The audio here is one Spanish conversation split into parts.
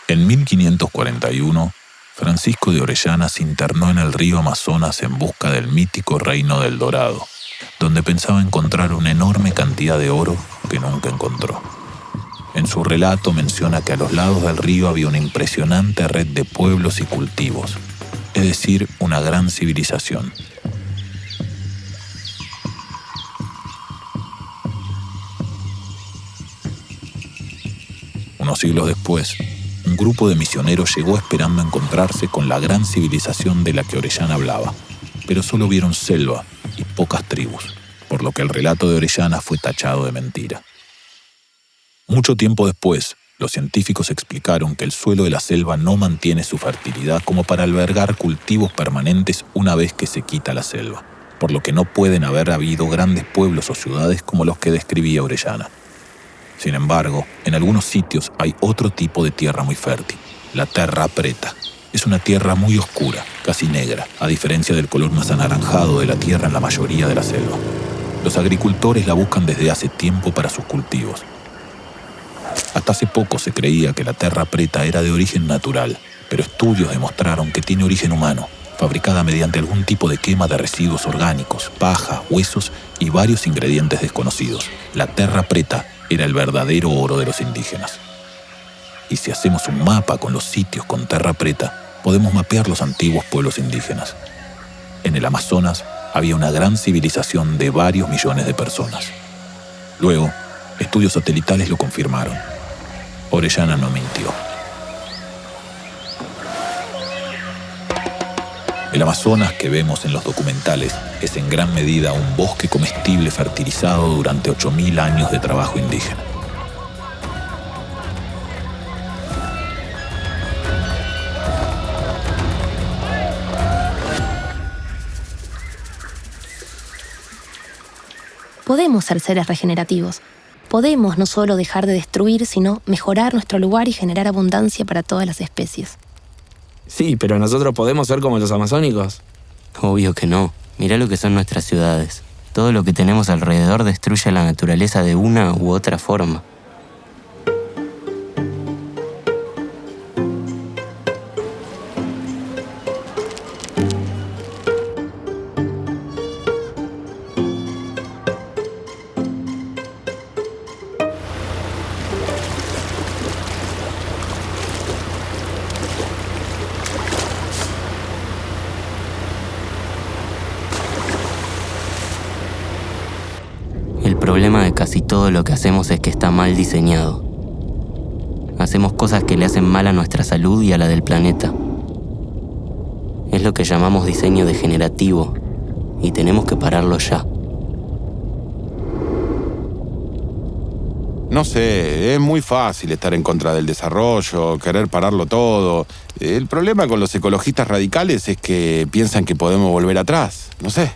En 1541, Francisco de Orellana se internó en el río Amazonas en busca del mítico reino del Dorado, donde pensaba encontrar una enorme cantidad de oro que nunca encontró. En su relato menciona que a los lados del río había una impresionante red de pueblos y cultivos, es decir, una gran civilización. Unos siglos después, un grupo de misioneros llegó esperando encontrarse con la gran civilización de la que Orellana hablaba, pero solo vieron selva y pocas tribus, por lo que el relato de Orellana fue tachado de mentira. Mucho tiempo después, los científicos explicaron que el suelo de la selva no mantiene su fertilidad como para albergar cultivos permanentes una vez que se quita la selva, por lo que no pueden haber habido grandes pueblos o ciudades como los que describía Orellana. Sin embargo, en algunos sitios hay otro tipo de tierra muy fértil, la terra preta. Es una tierra muy oscura, casi negra, a diferencia del color más anaranjado de la tierra en la mayoría de la selva. Los agricultores la buscan desde hace tiempo para sus cultivos. Hasta hace poco se creía que la terra preta era de origen natural, pero estudios demostraron que tiene origen humano, fabricada mediante algún tipo de quema de residuos orgánicos, paja, huesos y varios ingredientes desconocidos. La terra preta era el verdadero oro de los indígenas. Y si hacemos un mapa con los sitios con terra preta, podemos mapear los antiguos pueblos indígenas. En el Amazonas había una gran civilización de varios millones de personas. Luego, estudios satelitales lo confirmaron. Orellana no mintió. El Amazonas que vemos en los documentales es en gran medida un bosque comestible fertilizado durante 8.000 años de trabajo indígena. Podemos ser seres regenerativos. Podemos no solo dejar de destruir, sino mejorar nuestro lugar y generar abundancia para todas las especies. Sí, pero nosotros podemos ser como los amazónicos. Obvio que no. Mirá lo que son nuestras ciudades. Todo lo que tenemos alrededor destruye la naturaleza de una u otra forma. El problema de casi todo lo que hacemos es que está mal diseñado. Hacemos cosas que le hacen mal a nuestra salud y a la del planeta. Es lo que llamamos diseño degenerativo, y tenemos que pararlo ya. No sé, es muy fácil estar en contra del desarrollo, querer pararlo todo. El problema con los ecologistas radicales es que piensan que podemos volver atrás, no sé.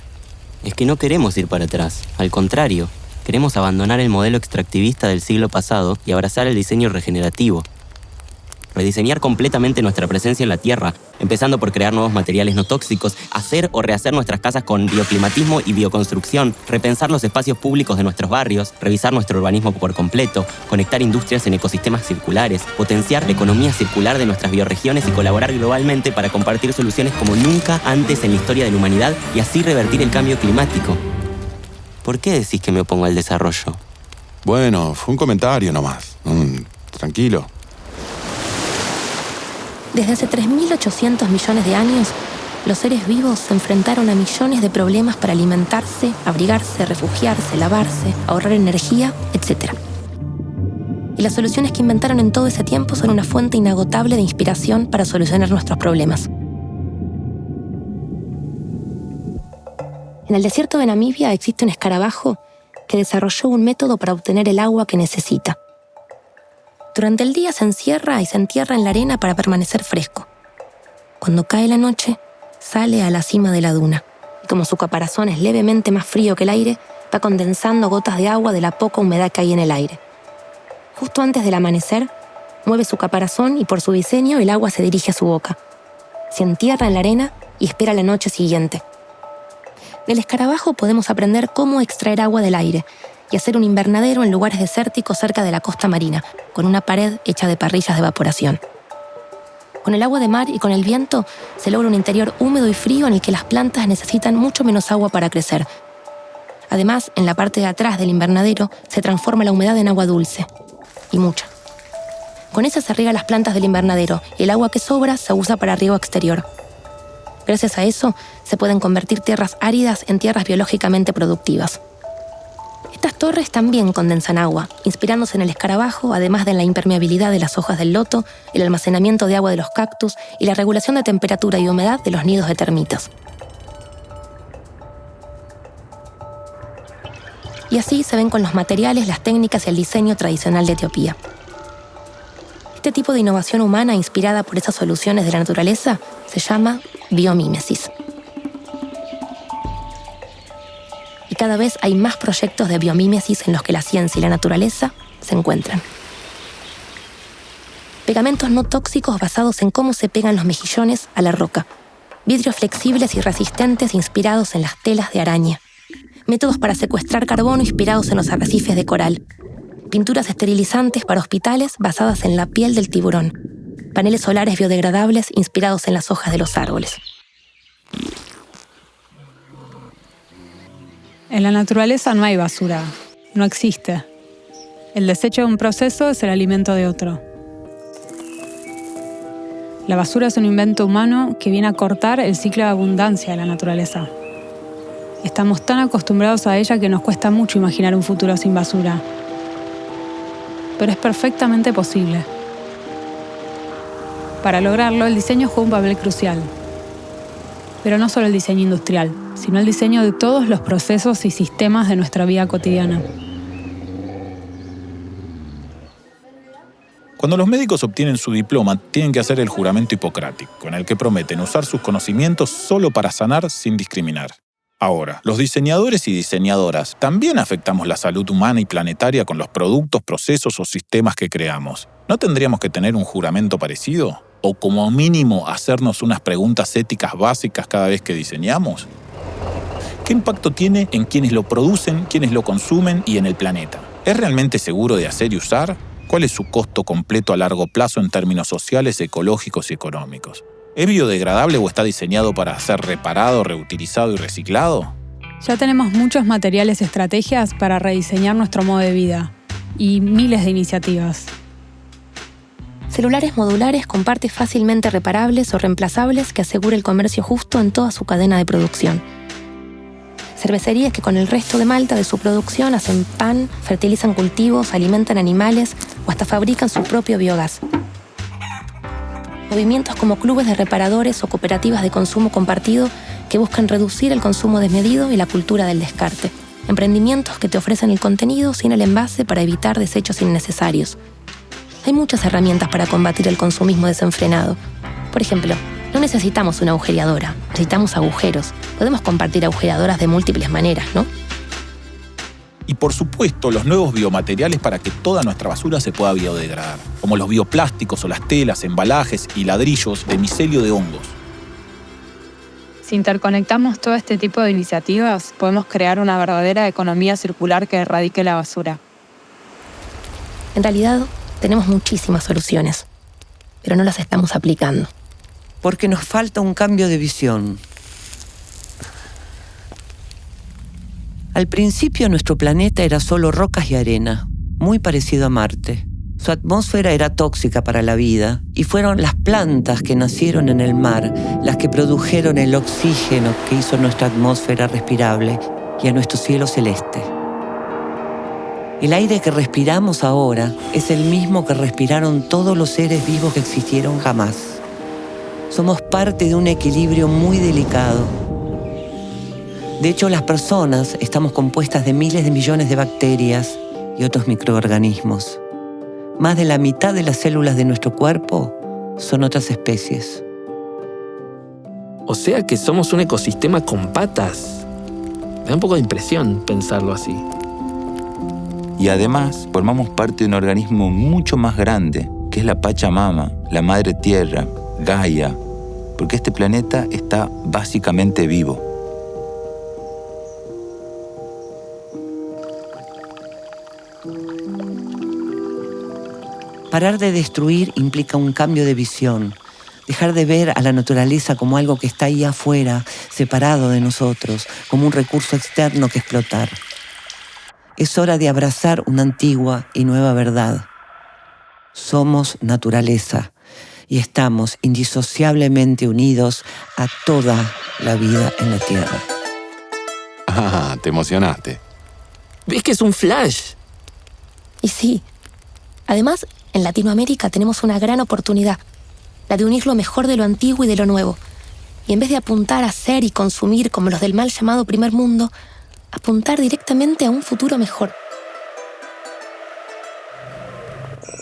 Es que no queremos ir para atrás, al contrario, queremos abandonar el modelo extractivista del siglo pasado y abrazar el diseño regenerativo. Rediseñar completamente nuestra presencia en la Tierra, empezando por crear nuevos materiales no tóxicos, hacer o rehacer nuestras casas con bioclimatismo y bioconstrucción, repensar los espacios públicos de nuestros barrios, revisar nuestro urbanismo por completo, conectar industrias en ecosistemas circulares, potenciar la economía circular de nuestras bioregiones y colaborar globalmente para compartir soluciones como nunca antes en la historia de la humanidad y así revertir el cambio climático. ¿Por qué decís que me opongo al desarrollo? Bueno, fue un comentario nomás. Tranquilo. Desde hace 3.800 millones de años, los seres vivos se enfrentaron a millones de problemas para alimentarse, abrigarse, refugiarse, lavarse, ahorrar energía, etc. Y las soluciones que inventaron en todo ese tiempo son una fuente inagotable de inspiración para solucionar nuestros problemas. En el desierto de Namibia existe un escarabajo que desarrolló un método para obtener el agua que necesita. Durante el día se encierra y se entierra en la arena para permanecer fresco. Cuando cae la noche, sale a la cima de la duna. Y como su caparazón es levemente más frío que el aire, va condensando gotas de agua de la poca humedad que hay en el aire. Justo antes del amanecer, mueve su caparazón y por su diseño el agua se dirige a su boca. Se entierra en la arena y espera la noche siguiente. Del escarabajo podemos aprender cómo extraer agua del aire y hacer un invernadero en lugares desérticos cerca de la costa marina, con una pared hecha de parrillas de evaporación. Con el agua de mar y con el viento se logra un interior húmedo y frío en el que las plantas necesitan mucho menos agua para crecer. Además, en la parte de atrás del invernadero se transforma la humedad en agua dulce, y mucha. Con esa se riega las plantas del invernadero y el agua que sobra se usa para riego exterior. Gracias a eso, se pueden convertir tierras áridas en tierras biológicamente productivas. Estas torres también condensan agua, inspirándose en el escarabajo, además de la impermeabilidad de las hojas del loto, el almacenamiento de agua de los cactus y la regulación de temperatura y humedad de los nidos de termitas. Y así se ven con los materiales, las técnicas y el diseño tradicional de Etiopía. Este tipo de innovación humana inspirada por esas soluciones de la naturaleza se llama biomímesis. Y cada vez hay más proyectos de biomímesis en los que la ciencia y la naturaleza se encuentran. Pegamentos no tóxicos basados en cómo se pegan los mejillones a la roca. Vidrios flexibles y resistentes inspirados en las telas de araña. Métodos para secuestrar carbono inspirados en los arrecifes de coral. Pinturas esterilizantes para hospitales basadas en la piel del tiburón. Paneles solares biodegradables inspirados en las hojas de los árboles. En la naturaleza no hay basura, no existe. El desecho de un proceso es el alimento de otro. La basura es un invento humano que viene a cortar el ciclo de abundancia de la naturaleza. Estamos tan acostumbrados a ella que nos cuesta mucho imaginar un futuro sin basura. Pero es perfectamente posible. Para lograrlo, el diseño juega un papel crucial. Pero no solo el diseño industrial, sino el diseño de todos los procesos y sistemas de nuestra vida cotidiana. Cuando los médicos obtienen su diploma, tienen que hacer el juramento hipocrático, en el que prometen usar sus conocimientos solo para sanar sin discriminar. Ahora, los diseñadores y diseñadoras también afectamos la salud humana y planetaria con los productos, procesos o sistemas que creamos. ¿No tendríamos que tener un juramento parecido? ¿O como mínimo hacernos unas preguntas éticas básicas cada vez que diseñamos? ¿Qué impacto tiene en quienes lo producen, quienes lo consumen y en el planeta? ¿Es realmente seguro de hacer y usar? ¿Cuál es su costo completo a largo plazo en términos sociales, ecológicos y económicos? ¿Es biodegradable o está diseñado para ser reparado, reutilizado y reciclado? Ya tenemos muchos materiales y estrategias para rediseñar nuestro modo de vida y miles de iniciativas. Celulares modulares con partes fácilmente reparables o reemplazables que asegure el comercio justo en toda su cadena de producción. Cervecerías que con el resto de malta de su producción hacen pan, fertilizan cultivos, alimentan animales o hasta fabrican su propio biogás. Movimientos como clubes de reparadores o cooperativas de consumo compartido que buscan reducir el consumo desmedido y la cultura del descarte. Emprendimientos que te ofrecen el contenido sin el envase para evitar desechos innecesarios. Hay muchas herramientas para combatir el consumismo desenfrenado. Por ejemplo, no necesitamos una agujereadora, necesitamos agujeros. Podemos compartir agujereadoras de múltiples maneras, ¿no? Y por supuesto, los nuevos biomateriales para que toda nuestra basura se pueda biodegradar, como los bioplásticos o las telas, embalajes y ladrillos de micelio de hongos. Si interconectamos todo este tipo de iniciativas, podemos crear una verdadera economía circular que erradique la basura. En realidad, tenemos muchísimas soluciones, pero no las estamos aplicando. Porque nos falta un cambio de visión. Al principio nuestro planeta era solo rocas y arena, muy parecido a Marte. Su atmósfera era tóxica para la vida y fueron las plantas que nacieron en el mar las que produjeron el oxígeno que hizo nuestra atmósfera respirable y a nuestro cielo celeste. El aire que respiramos ahora es el mismo que respiraron todos los seres vivos que existieron jamás. Somos parte de un equilibrio muy delicado. De hecho, las personas estamos compuestas de miles de millones de bacterias y otros microorganismos. Más de la mitad de las células de nuestro cuerpo son otras especies. O sea que somos un ecosistema con patas. Me da un poco de impresión pensarlo así. Y además, formamos parte de un organismo mucho más grande, que es la Pachamama, la Madre Tierra, Gaia, porque este planeta está básicamente vivo. Parar de destruir implica un cambio de visión. Dejar de ver a la naturaleza como algo que está ahí afuera, separado de nosotros, como un recurso externo que explotar. Es hora de abrazar una antigua y nueva verdad. Somos naturaleza y estamos indisociablemente unidos a toda la vida en la Tierra. Ah, te emocionaste. ¿Ves que es un flash? Y sí, además, en Latinoamérica tenemos una gran oportunidad, la de unir lo mejor de lo antiguo y de lo nuevo. Y en vez de apuntar a ser y consumir como los del mal llamado primer mundo, apuntar directamente a un futuro mejor.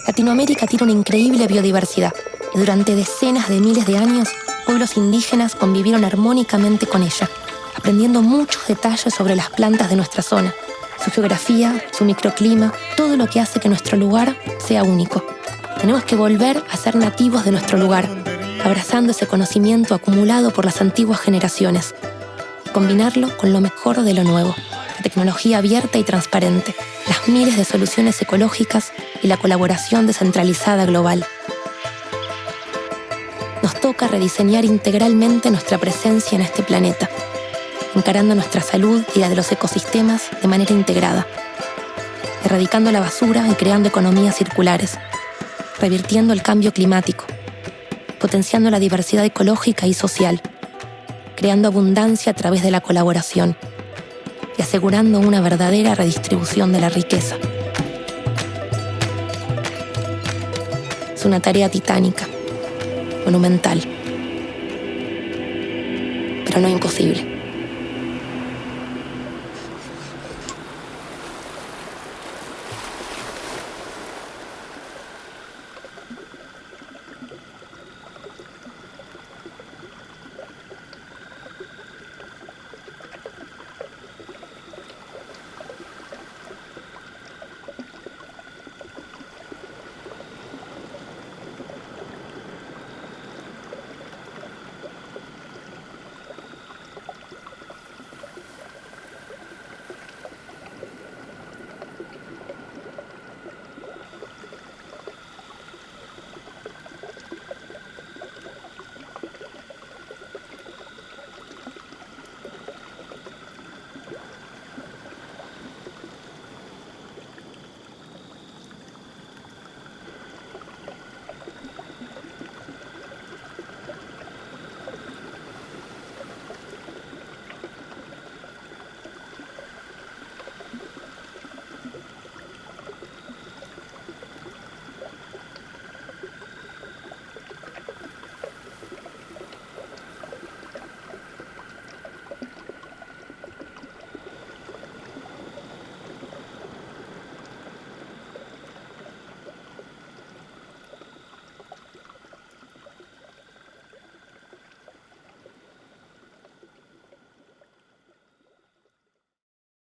Latinoamérica tiene una increíble biodiversidad y durante decenas de miles de años, pueblos indígenas convivieron armónicamente con ella, aprendiendo muchos detalles sobre las plantas de nuestra zona, su geografía, su microclima, todo lo que hace que nuestro lugar sea único. Tenemos que volver a ser nativos de nuestro lugar, abrazando ese conocimiento acumulado por las antiguas generaciones, y combinarlo con lo mejor de lo nuevo, la tecnología abierta y transparente, las miles de soluciones ecológicas y la colaboración descentralizada global. Nos toca rediseñar integralmente nuestra presencia en este planeta, encarando nuestra salud y la de los ecosistemas de manera integrada, erradicando la basura y creando economías circulares, revirtiendo el cambio climático, potenciando la diversidad ecológica y social, creando abundancia a través de la colaboración y asegurando una verdadera redistribución de la riqueza. Es una tarea titánica, monumental, pero no imposible.